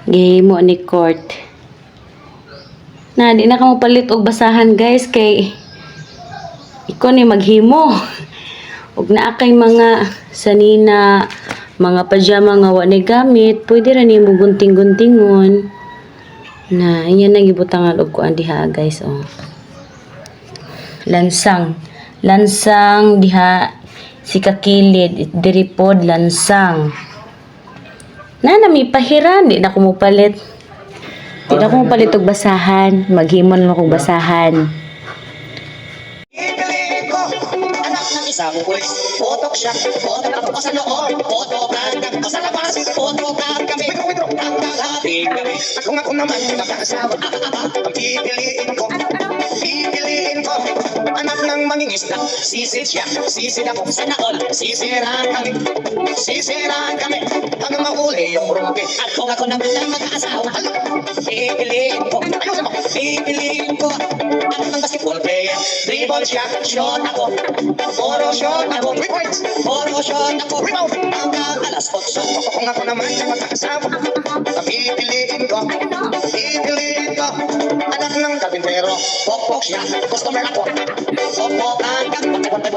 Gihimo ni Court. Na di na ka mo palit og basahan guys kay iko ni maghimo. Ug naa kay mga sanina mga pajama nga wa ni gamit, pwede ra nimo gunting-guntingon. Na iyan nang gibutangan og kuan diha guys oh. Lansang diha si kakilid diri pod lansang. Na mi pahiran di na ko mo palit. Di na ko mo palit og basahan, maghimon mo kog basahan. Isang quiz, Photoshop, Photoshop ko sa loob, Photocard ko sa labas, Photocard kami, ang kalating kami. Ako naman mag-aasawa, ang pipiliin ko, anak ng mangingisda, sisid siya, sisid ako, sana all, sisiraan kami, hanggang mahuli yung rumpi. At kung ako naman ang mag-aasawa, pipiliin ko, anak ng basketball player, dribble siya, shot ako, puro shot ako, 3 points. Puro shot ako, rebound. Hanggang alas 8. Kung ako naman ay mag-aasawa, ang pipiliin ko. Anak ng kapintero, pokpok siya, customer ako. Pokpokan kami, hanggang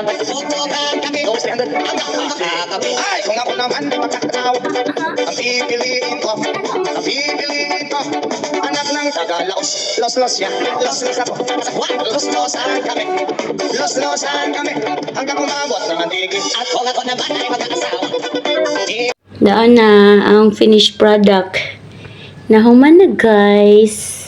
makakabi. Ay, kung ako naman ay mag-aasawa, ang pipiliin ko. Anak ng Tagalaos, los siya, los ako. Los-losan kami, hanggang umabot ng antigin. At kung ako naman ay mag-aasawa. Daan na ang finished product. Nahuman na guys.